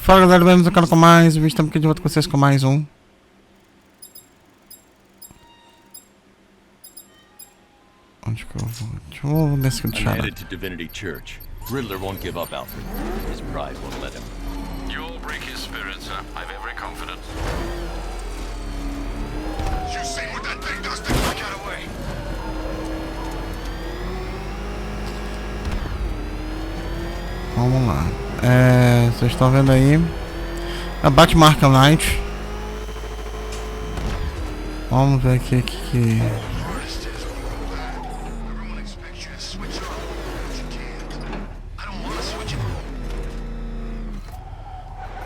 Fala galera, bem-vindos ao canal com mais um vídeo, estamos aqui de volta com vocês com mais um. Onde que eu vou? Deixa eu nesse aqui do Charada. I'm headed to Divinity Church. Riddler won't give up, Alfred. His pride won't let him. You'll break his spirit, sir. I've every confidence. You seen what that thing does to me? Get away. Vamos lá. Vocês estão vendo aí a Batman Arkham Knight. Vamos ver aqui que...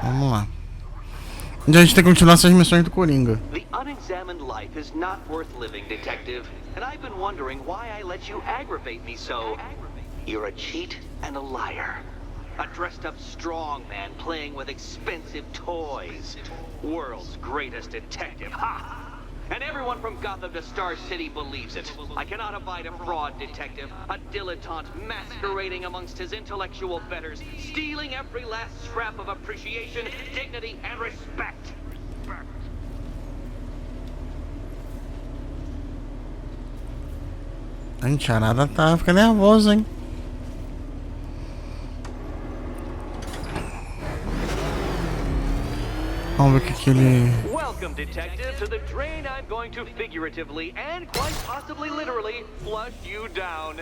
Vamos lá. A gente tem que continuar essas missões do Coringa. The unexamined life is not worth living, detective. And I've been wondering why I let you aggravate me so. You're a cheat and a liar. A dressed up strongman playing with expensive toys. World's greatest detective. Ha! And everyone from Gotham to Star City believes it. I cannot abide a fraud detective, a dilettante masquerading amongst his intellectual betters, stealing every last scrap of appreciation, dignity, and respect. A Charada tá ficando nervoso, hein? Vamos ver o que ele... Welcome, detective, to the drain I'm going to figuratively and quite possibly literally flush you down.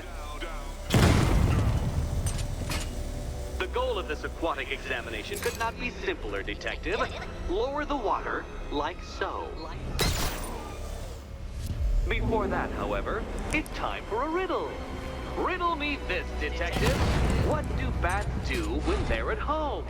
The goal of this aquatic examination could not be simpler, detective. Lower the water, like so. Before that, however, it's time for a riddle. Riddle me this, detective. What do bats do when they're at home?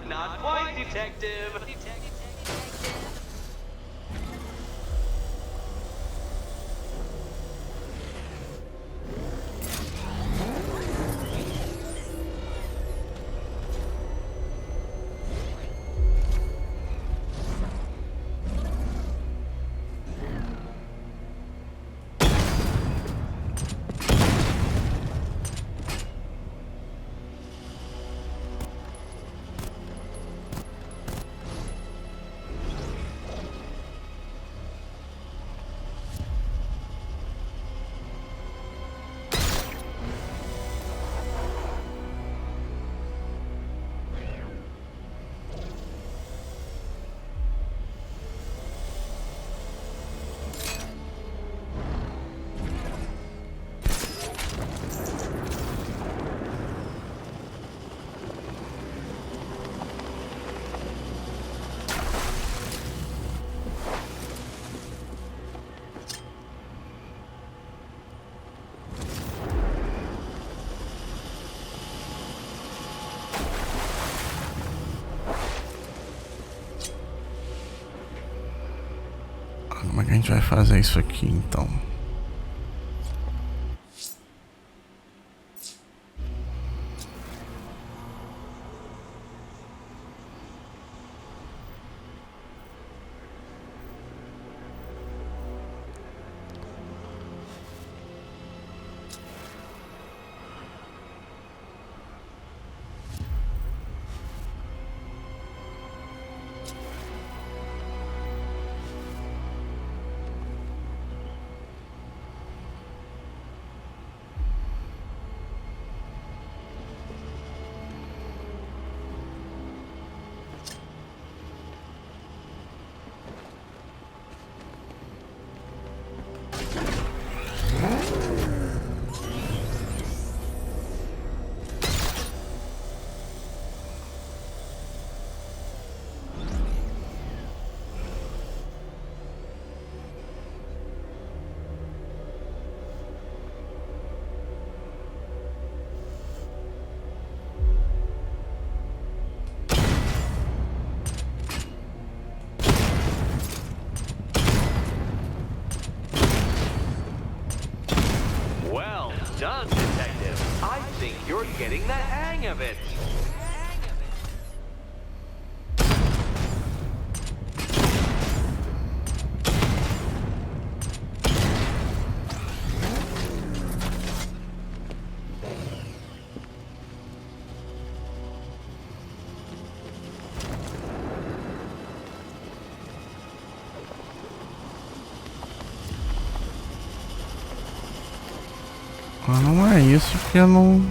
Not quite, detective. Como é que a gente vai fazer isso aqui então? Mas não é isso que eu não...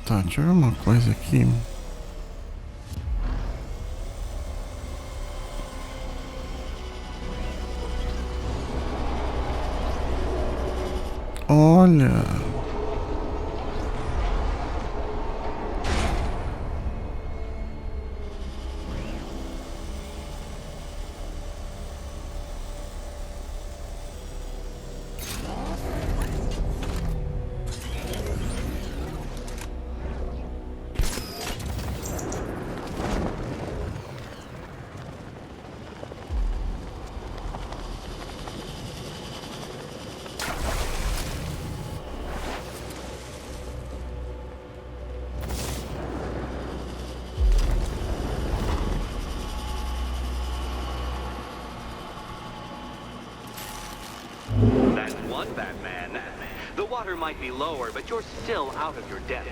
Tá, deixa eu ver uma coisa aqui. Olha. That's one Batman. The water might be lower, but you're still out of your depth.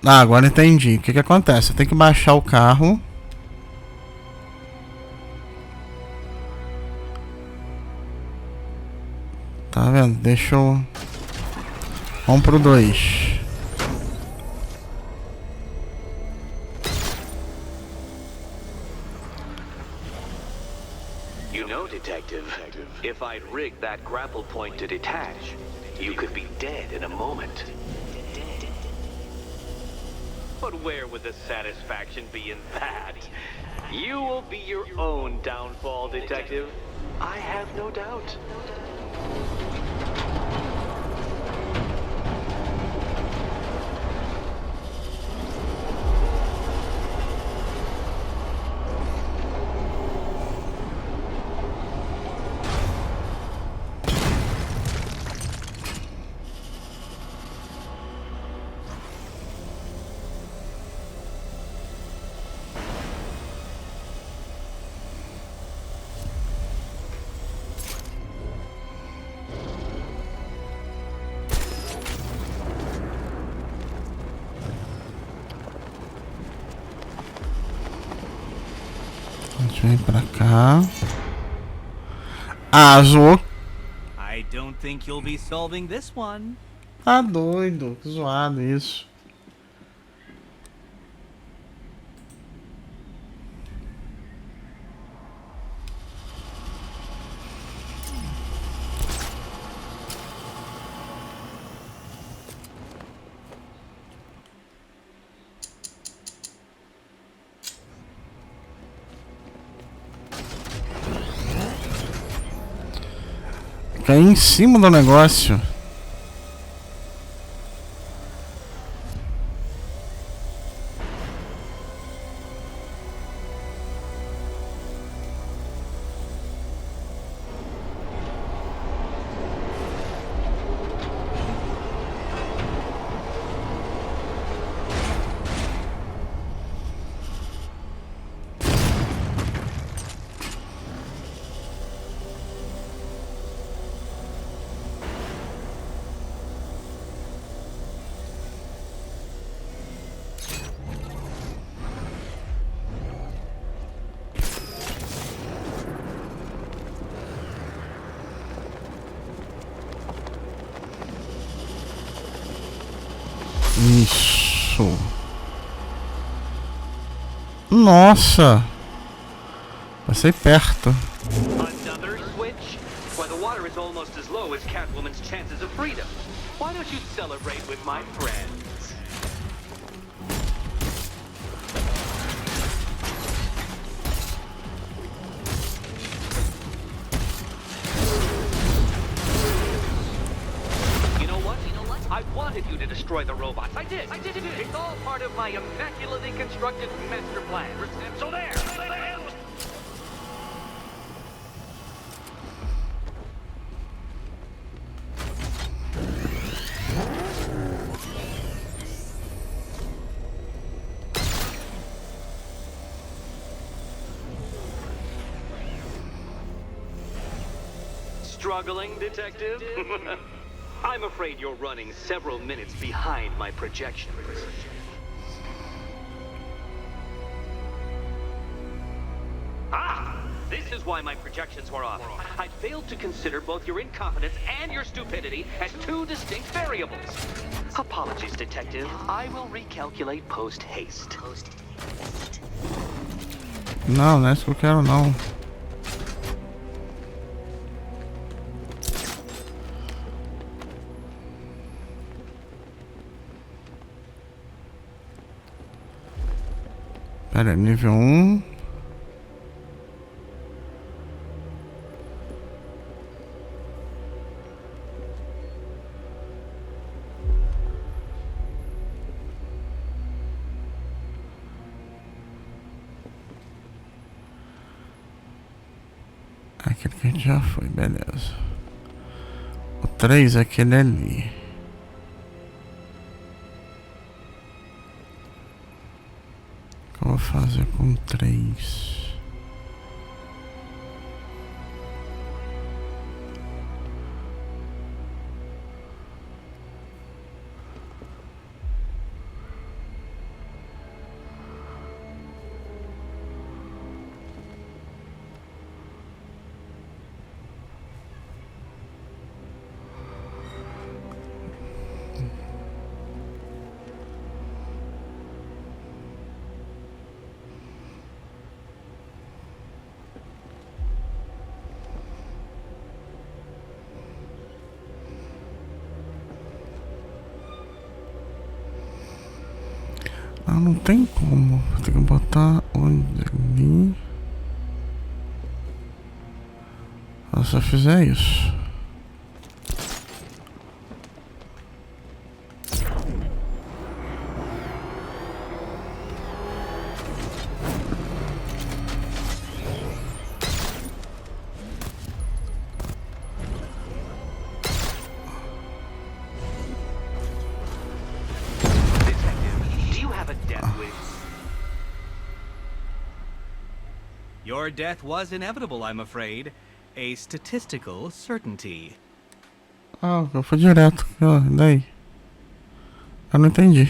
Ah, agora entendi. O que que acontece? Eu tenho que baixar o carro. Tá vendo? Deixa eu... Vamos pro 2. You know, Detective, if I'd rigged that grapple point to detach, you could be dead in a moment. But where would the satisfaction be in that? You will be your own downfall, Detective. I have no doubt. Vem pra cá. Ah, zoou. I don't think you'll be solving this one. Tá doido. Que zoado isso. Cair em cima do negócio. Isso. Nossa. Passei perto. Another switch? Why, the water is almost as low as Catwoman's chances of freedom. Why don't you celebrate with my friends? I wanted you to destroy the robots. I did. It's all part of my immaculately constructed master plan. So there. Struggling, Detective? I'm afraid you're running several minutes behind my projections. Ah! This This is why my projections were off. I failed to consider both your incompetence and your stupidity as two distinct variables. Apologies, Detective. I will recalculate post-haste. Não, não é isso que eu quero, não. Pera aí, nível 1. Aquele que a gente já foi, beleza. O 3 é aquele ali. O que eu vou fazer com 3? Ah, não tem como. Tem que botar onde ali. Se eu fizer isso. Your death was inevitable, I'm afraid. A statistical certainty. Ah, eu fui direto. Ó, daí. Eu não entendi.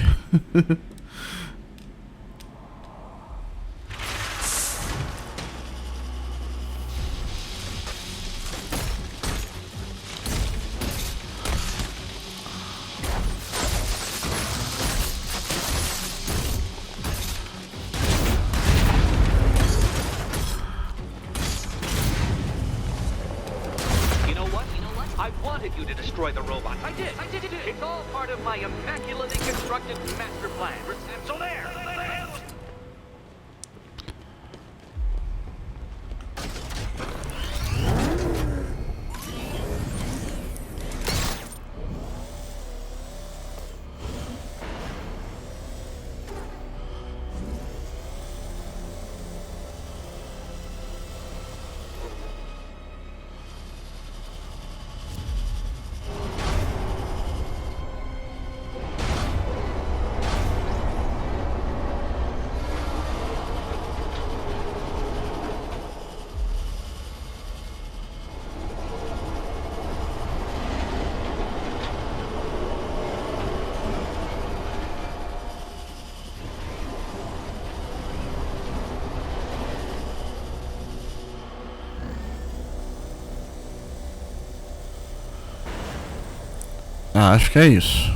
Ah, acho que é isso.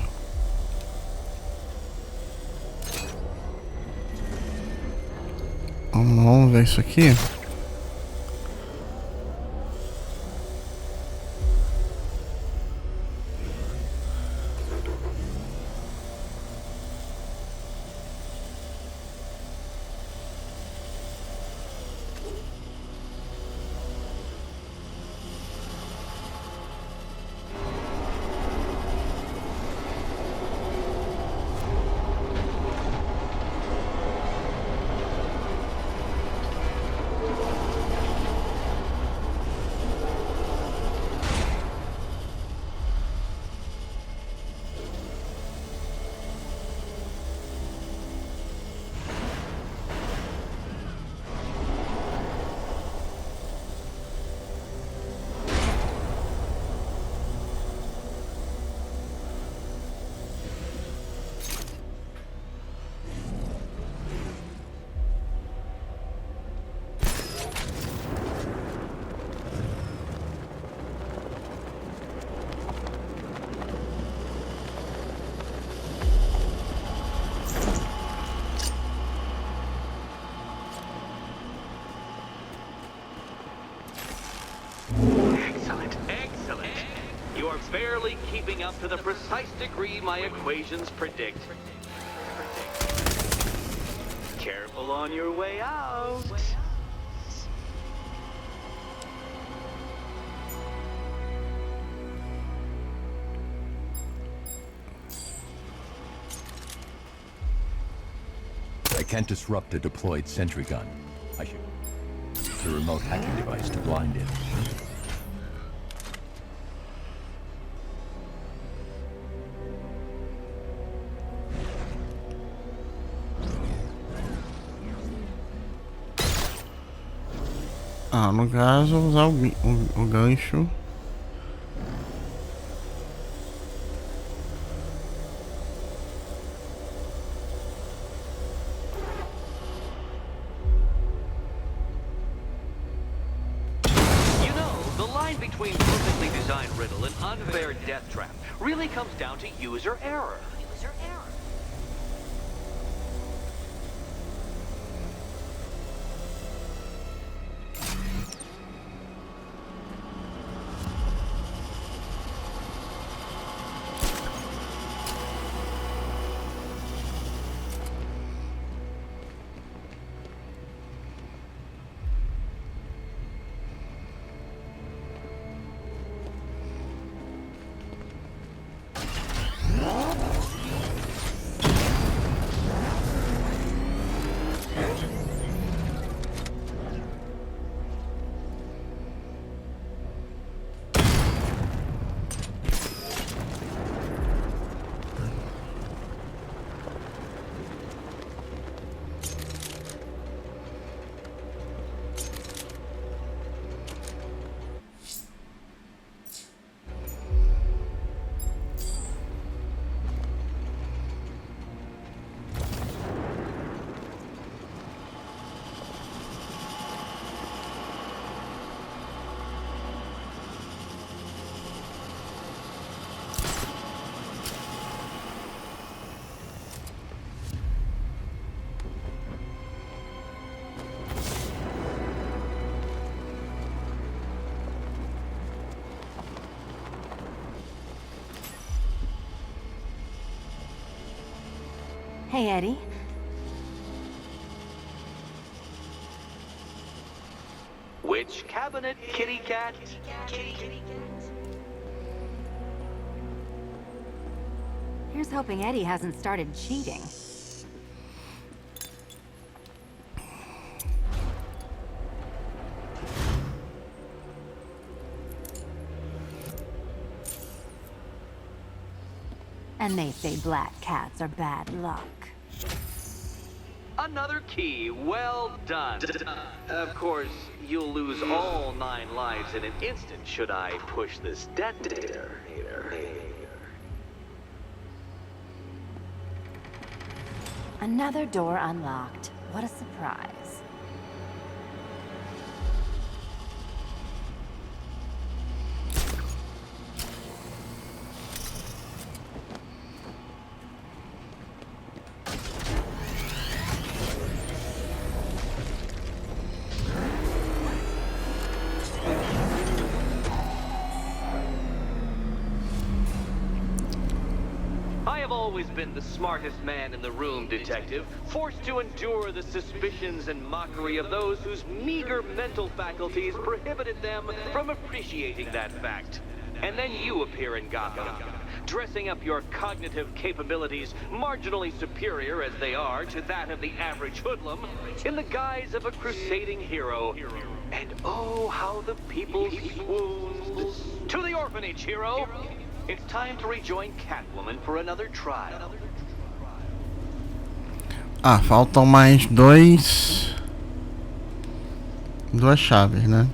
Vamos ver isso aqui. to the precise degree my equations predict. Careful on your way out. I can't disrupt a deployed sentry gun. I should use the remote hacking device to blind it. Ah, no caso, usar o gancho. Between perfectly designed riddle and unfair death trap really comes down to user error. Hey, Eddie. Which cabinet, kitty cat? Here's hoping Eddie hasn't started cheating. And they say black cats are bad luck. Another key, well done. Of course, you'll lose all 9 lives in an instant should I push this detonator. Another door unlocked. What a surprise. Always been the smartest man in the room, Detective, forced to endure the suspicions and mockery of those whose meager mental faculties prohibited them from appreciating that fact. And then you appear in Gotham, dressing up your cognitive capabilities marginally superior as they are to that of the average hoodlum, in the guise of a crusading hero. And oh, how the people swooned. To the orphanage, hero! It's time to rejoin Catwoman for another trial. Ah, faltam mais duas chaves, né?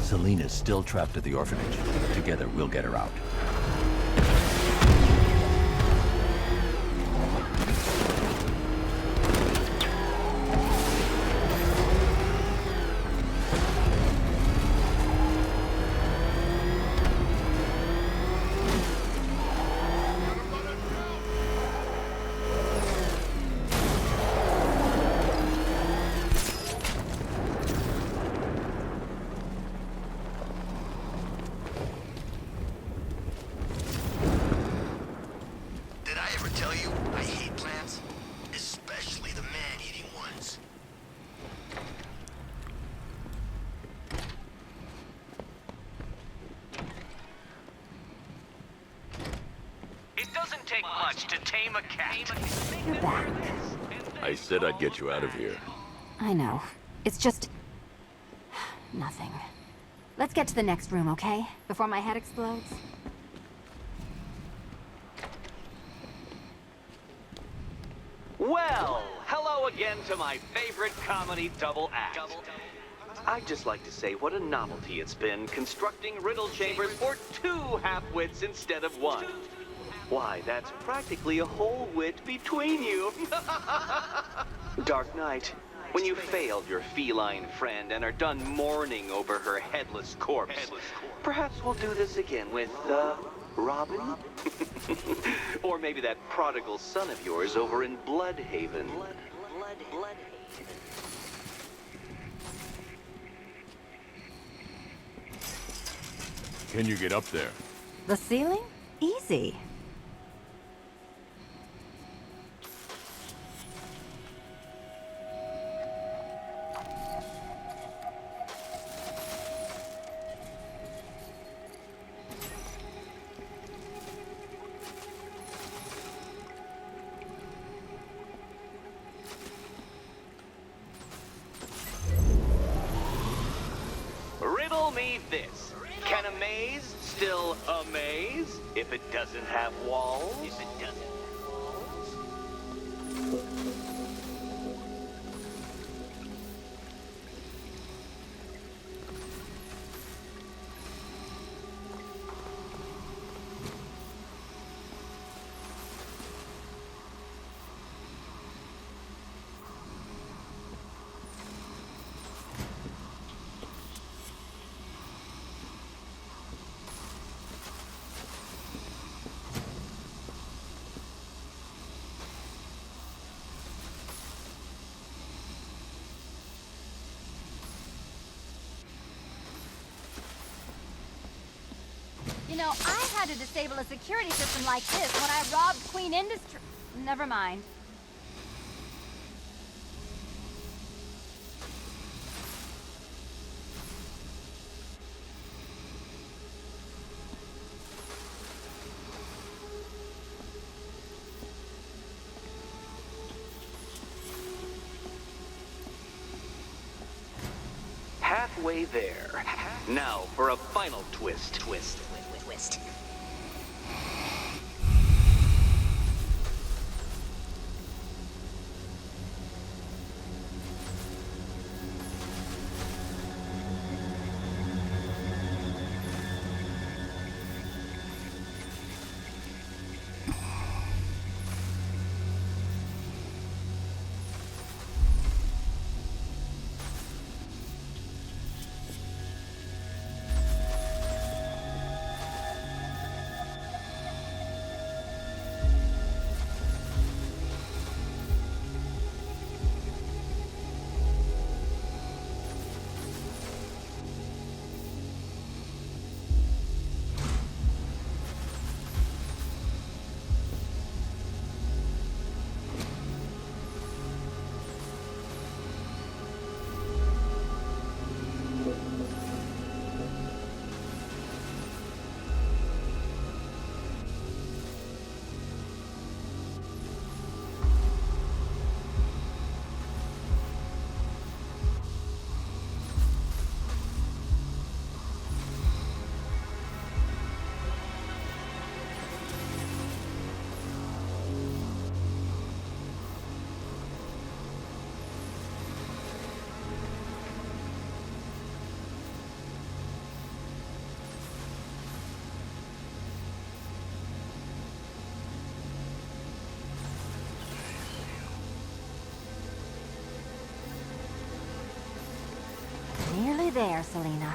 Selena's still trapped at the orphanage. Together, we'll get her out. I hate plants, especially the man-eating ones. It doesn't take much to tame a cat. You're back. I said I'd get you out of here. I know. It's just... nothing. Let's get to the next room, okay? Before my head explodes. Well, hello again to my favorite comedy double act. I'd just like to say what a novelty it's been constructing riddle chambers for 2 half-wits instead of 1. Why, that's practically a whole wit between you. Dark Knight, when you failed your feline friend and are done mourning over her headless corpse, perhaps we'll do this again with, Robin? Or maybe that prodigal son of yours over in Bloodhaven. Can you get up there? The ceiling? Easy. Riddle me this. Can a maze still amaze if it doesn't have walls? You know, I had to disable a security system like this when I robbed Queen Industry. Never mind. Halfway there. Now for a final twist. Nearly there, Selena.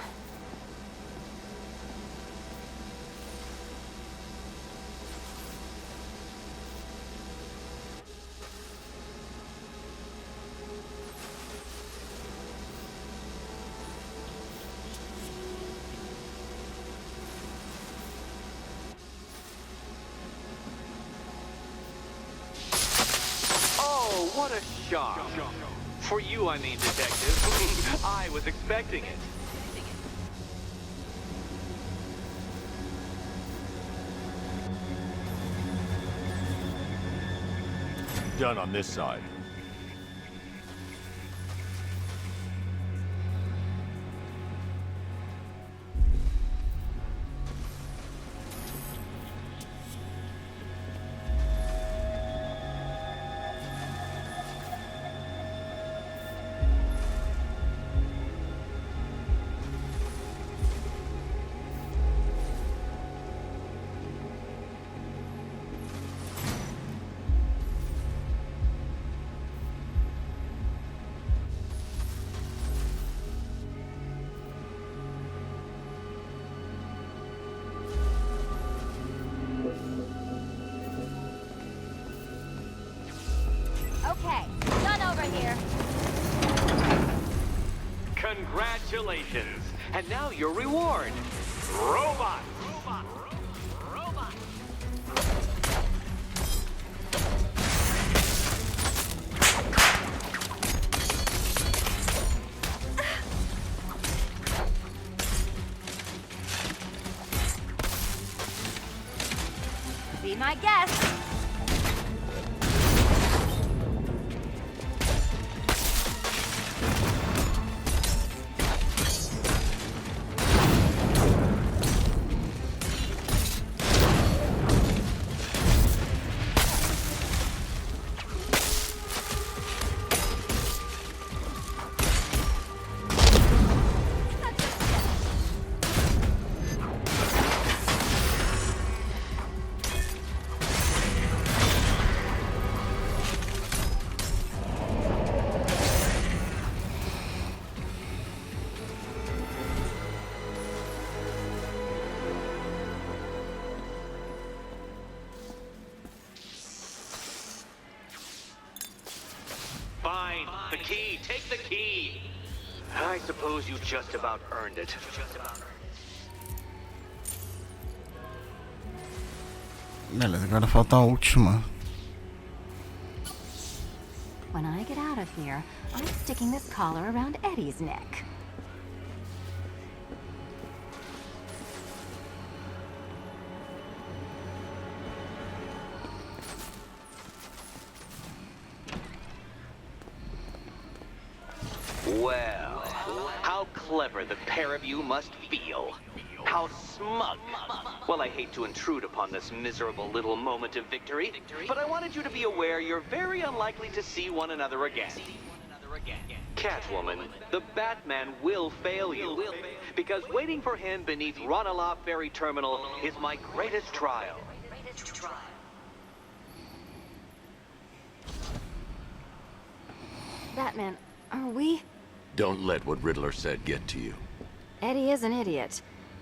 what a shock. For you, I mean, detective. I was expecting it. Done on this side. Okay, done over here. Congratulations. And now your reward. Robot. Be my guest. Fine. The key. Take the key. I suppose you just about earned it. Beleza, agora falta a última. When I get out of here, I'm sticking this collar around Eddie's neck. Well, how clever the pair of you must feel. How smug. Well, I hate to intrude upon this miserable little moment of victory, but I wanted you to be aware you're very unlikely to see one another again. Catwoman, the Batman will fail you, because waiting for him beneath Ranelagh Ferry Terminal is my greatest trial. Batman, are we? Don't let what Riddler said get to you. Eddie is an idiot,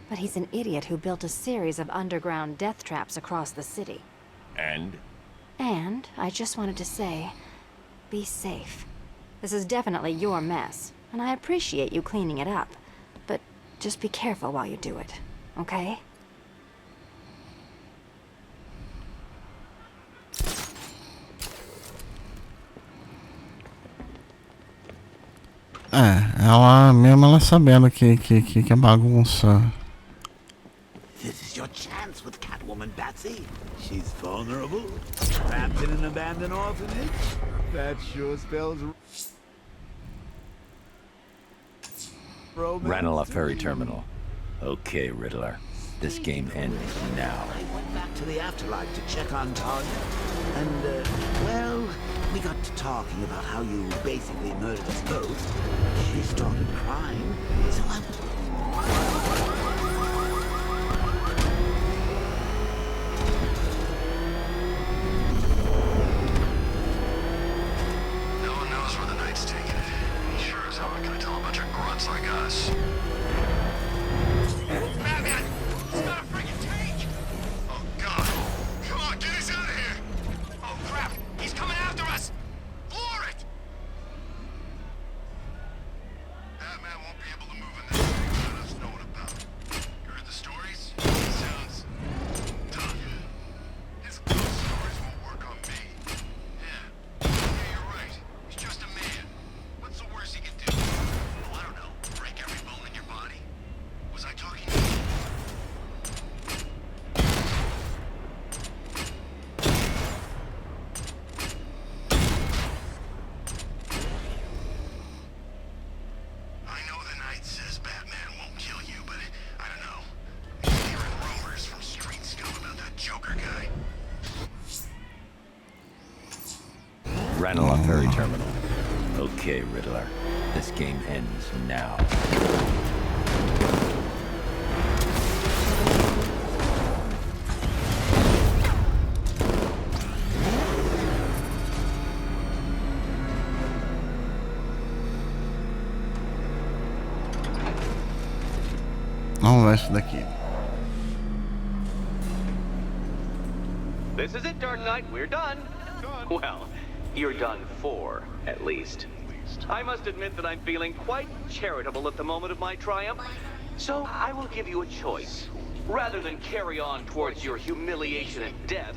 but he's an idiot who built a series of underground death traps across the city. And? And I just wanted to say, be safe. This is definitely your mess, and I appreciate you cleaning it up. But just be careful while you do it, okay? Ela mesmo ela sabendo que é bagunça. This is your chance with Catwoman, Batsy. She's vulnerable, trapped in an abandoned orphanage. That sure spells romance. Ranelagh Ferry Terminal. Okay, Riddler. This game ends now. I went back to the afterlife to check on Tanya. And, well, we got to talking about how you basically murdered us both. She started crying, so I... No one knows where the night's taking it. He sure as hell not gonna tell a bunch of grunts like us. Batman! It's got a friggin' tank! Oh, God. Come on, get us out of here! Oh, crap! He's coming after us! Floor it! Batman won't be able to move in this thing. Ranelagh Ferry Terminal. Okay, Riddler. This game ends now. Vamos ver isso daqui. This is it, Dark Knight. We're done. Well, you're done for, at least. I must admit that I'm feeling quite charitable at the moment of my triumph. So I will give you a choice. Rather than carry on towards your humiliation and death,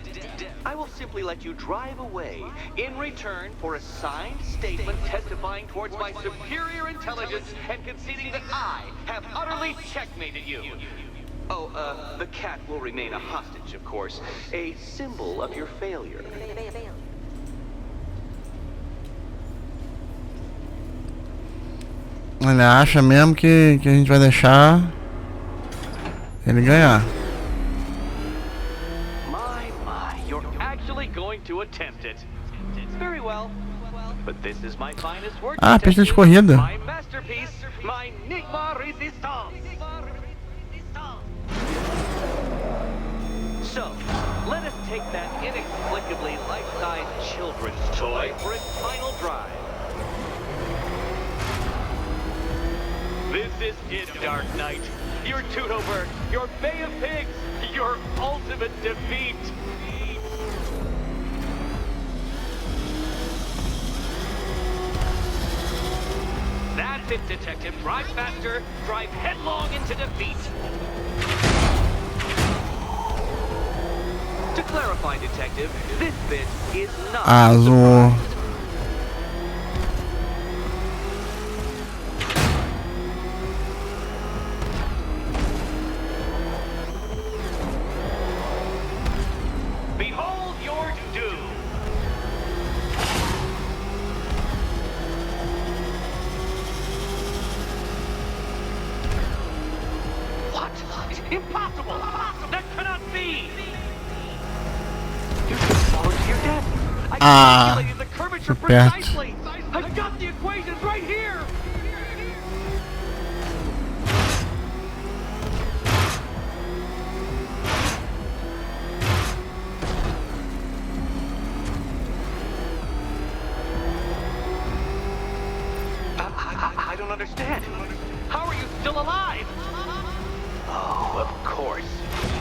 I will simply let you drive away in return for a signed statement testifying towards my superior intelligence and conceding that I have utterly checkmated you. Oh, the cat will remain a hostage, of course. A symbol of your failure. Ele acha mesmo que a gente vai deixar ele ganhar. My, you're actually going to attempt it. Very well. But this is my finest work. Ah, pista de corrida. My masterpiece, my Enigma Resistance. So, let us take that inexplicably life-sized children's toy for its final drive. This is it, Dark Knight. Your Tudover, your Bay of Pigs, your ultimate defeat. That's it, Detective. Drive faster, drive headlong into defeat. To clarify, Detective, this bit is not Azul. Behold your doom. What? Impossible! That cannot be! You just followed to your death. I calculated the curvature precisely. I've got the equations right here. I don't understand. How are you still alive? Oh, of course.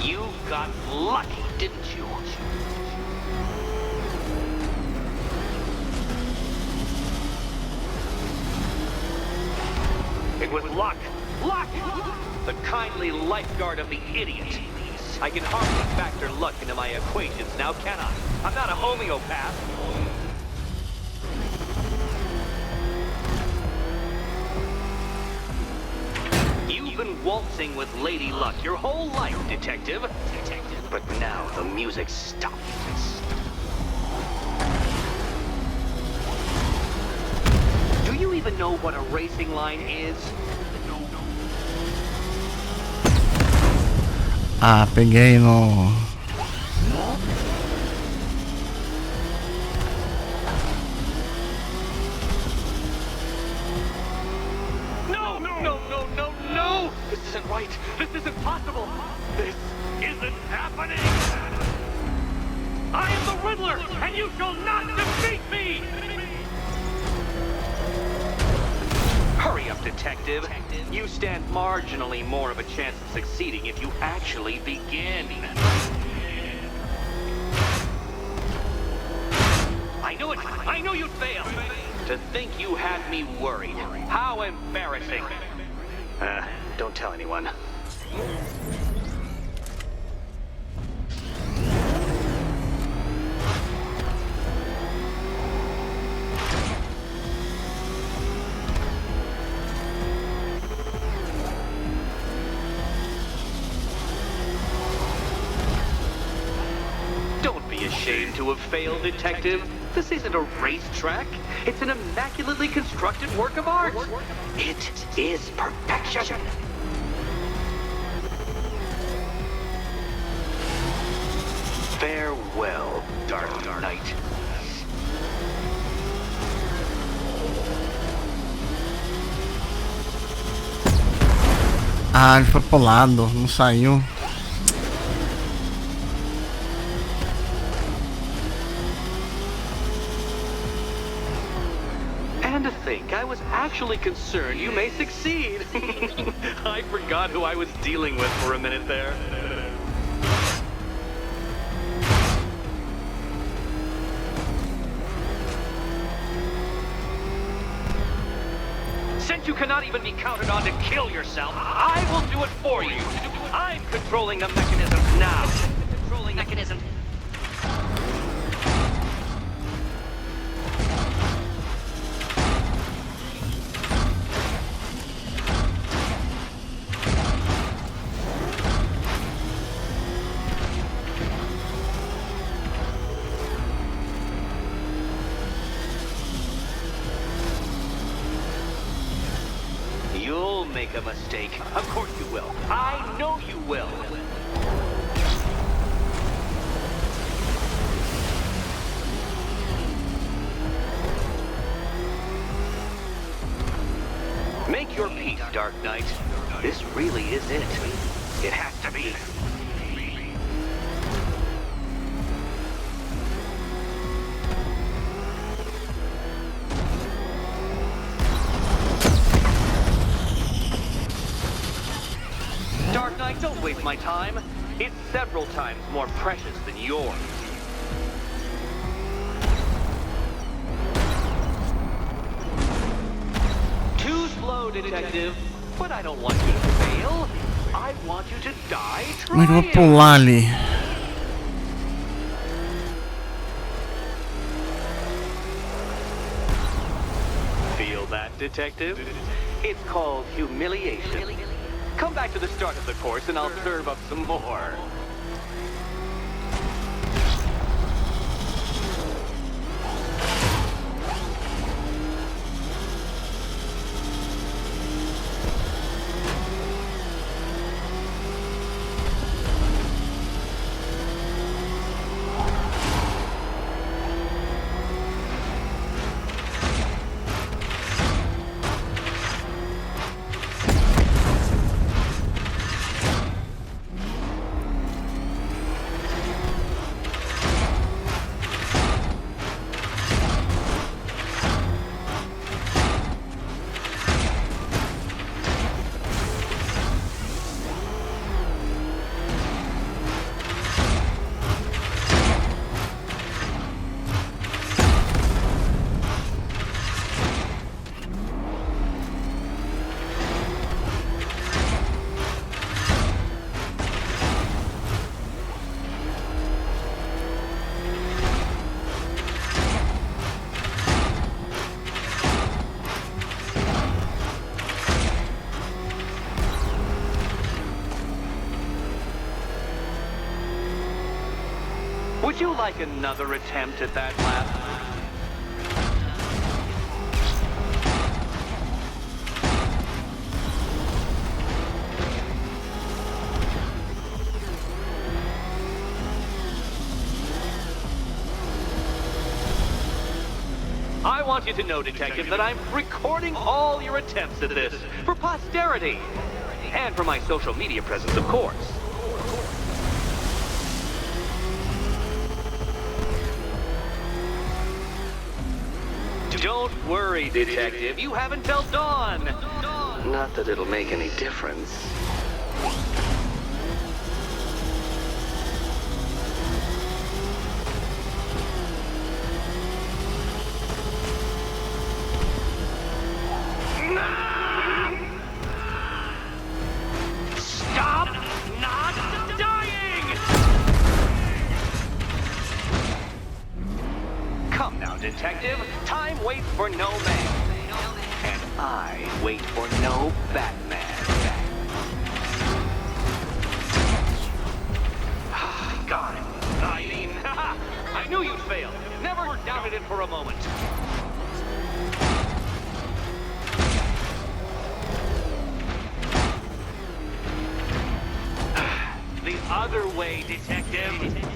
You got lucky, didn't you? It was luck. Luck! The kindly lifeguard of the idiot. I can hardly factor luck into my equations now, can I? I'm not a homeopath. You've been waltzing with Lady Luck your whole life, Detective. But now the music stops. Do you even know what a racing line is? Ah, peguei no... No! This isn't right. This isn't possible. This isn't happening. I am the Riddler, and you shall not defeat me! Hurry up, Detective. You stand marginally more of a chance of succeeding if you actually begin. I knew it! I knew you'd fail! To think you had me worried. How embarrassing. Don't tell anyone. Don't be ashamed to have failed, Detective. This isn't a racetrack. It's an immaculately constructed work of art. It is perfection. Farewell, Dark Knight. Ah, ele foi pro lado, não saiu. And to think, I was actually concerned you may succeed. I forgot who I was dealing with for a minute there. Since you cannot even be counted on to kill yourself, I will do it for you. I'm controlling the mechanisms now. Controlling mechanism. You'll make a mistake. Of course you will. I know you will. Make your peace, Dark Knight. This really is it. It has to be. Dark Knight, don't waste my time. It's several times more precious than yours. Too slow, Detective. But I don't want you to fail. I want you to die Como é que eu vou trying. pular ali? Feel that, Detective? It's called humiliation. Come back to the start of the course and I'll serve up some more. Would you like another attempt at that lap? I want you to know, Detective, that I'm recording all your attempts at this for posterity and for my social media presence, of course. Don't worry, Detective. You have until dawn. Not that it'll make any difference. Stop not dying! Come now, Detective. Time waits for no man. And I wait for no Batman. God, I mean, I knew you'd fail. Never doubted it for a moment. The other way, Detective.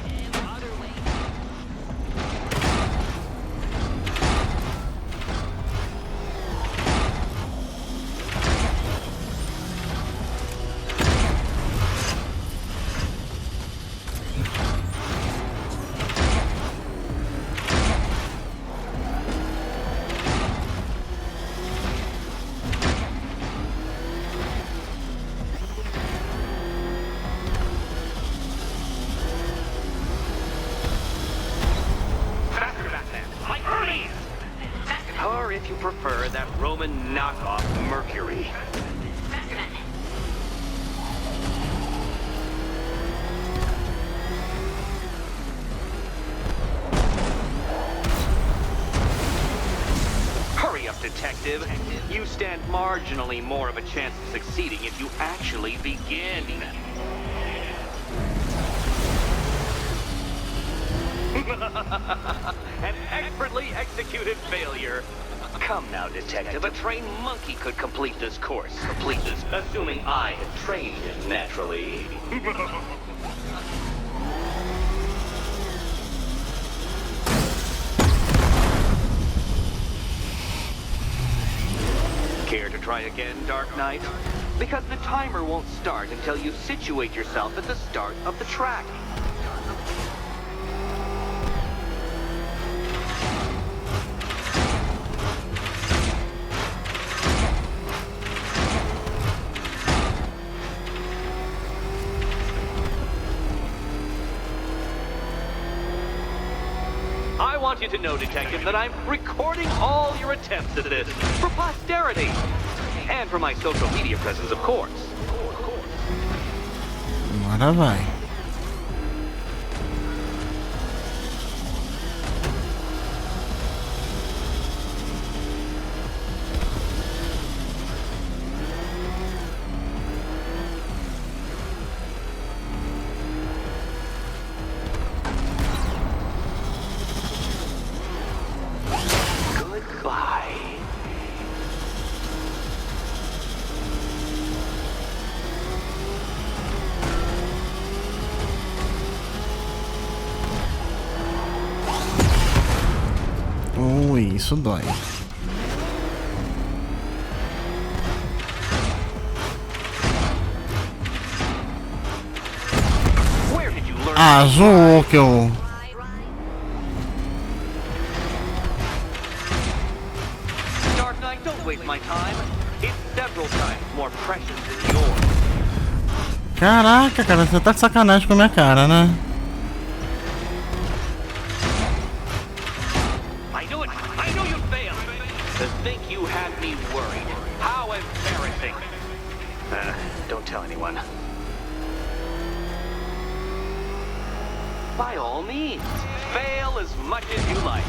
if you prefer that Roman knockoff Mercury. Hurry up, detective. You stand marginally more of a chance of succeeding if you actually begin. An expertly executed failure. Come now, detective. A trained monkey could complete this course. Assuming I had trained him naturally. Care to try again, Dark Knight? Because the timer won't start until you situate yourself at the start of the track. I want you to know, Detective, that I'm recording all your attempts at this for posterity. And for my social media presence, of course. Agora vai. Goodbye. Isso dói. Where did you learn? Ah, zoou que eu... Dark Knight, don't waste my time. It's several times more precious than yours. Caraca, cara, você tá de sacanagem com a minha cara, né? I knew it. I knew you'd fail. To think you had me worried. How embarrassing. Don't tell anyone. By all means, fail as much as you like.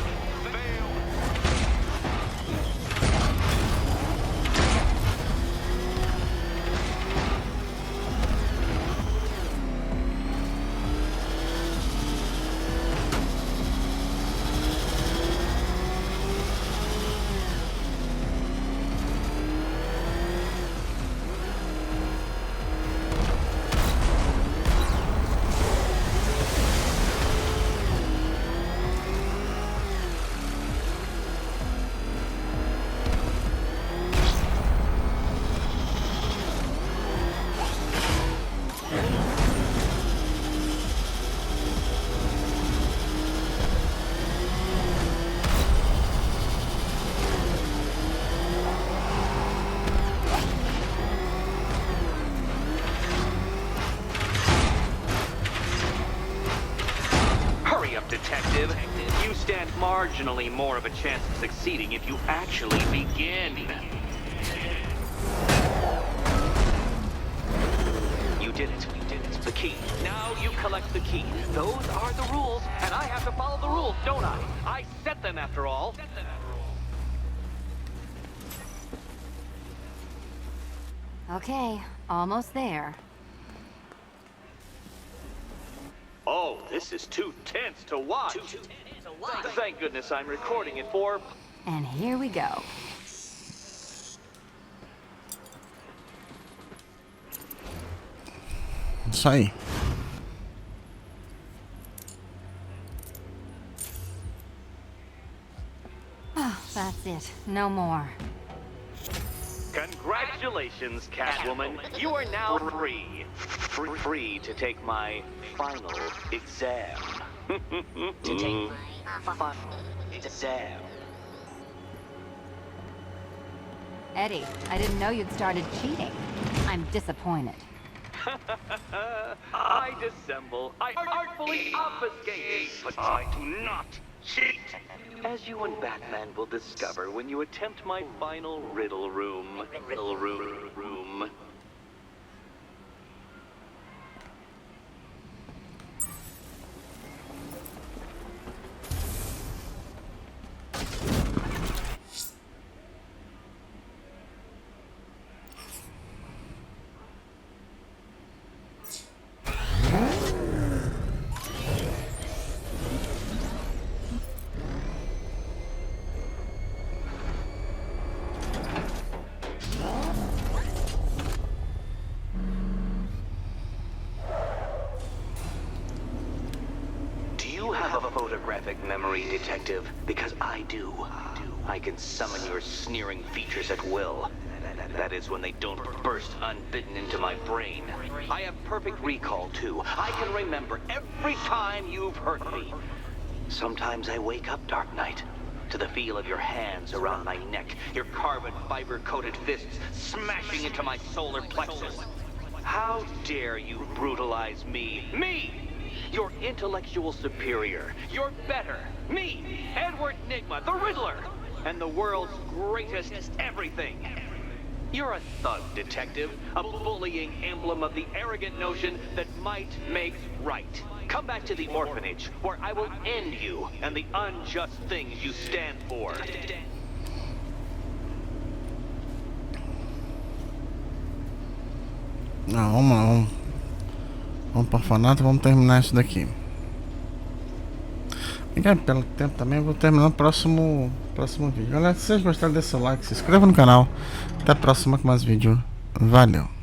Detective, you stand marginally more of a chance of succeeding if you actually begin. You did it. The key. Now you collect the key. Those are the rules, and I have to follow the rules, don't I? I set them after all. Okay, almost there. Oh, this is too tense to watch. Thank goodness I'm recording it for... And here we go. Isso aí. Oh, that's it. No more. Congratulations, Catwoman. You are now free. Free to take my final exam. To take my final exam. Eddie, I didn't know you'd started cheating. I'm disappointed. I dissemble. I artfully obfuscate. But I do not cheat. As you and Batman will discover when you attempt my final riddle room. Photographic memory, Detective, because I do. I can summon your sneering features at will. That is when they don't burst unbidden into my brain. I have perfect recall, too. I can remember every time you've hurt me. Sometimes I wake up, Dark Knight, to the feel of your hands around my neck, your carbon fiber-coated fists smashing into my solar plexus. How dare you brutalize me? Me! Your intellectual superior. You're better. Me, Edward Nygma, the Riddler, and the world's greatest everything. You're a thug, Detective, a bullying emblem of the arrogant notion that might makes right. Come back to the orphanage, where I will end you and the unjust things you stand for. Não, vamos lá, vamos para o orfanato, vamos terminar isso daqui. E pelo tempo também eu vou terminar o próximo vídeo. Galera, se vocês gostaram, deixa o like, se inscreva no canal. Até a próxima com mais vídeo. Valeu!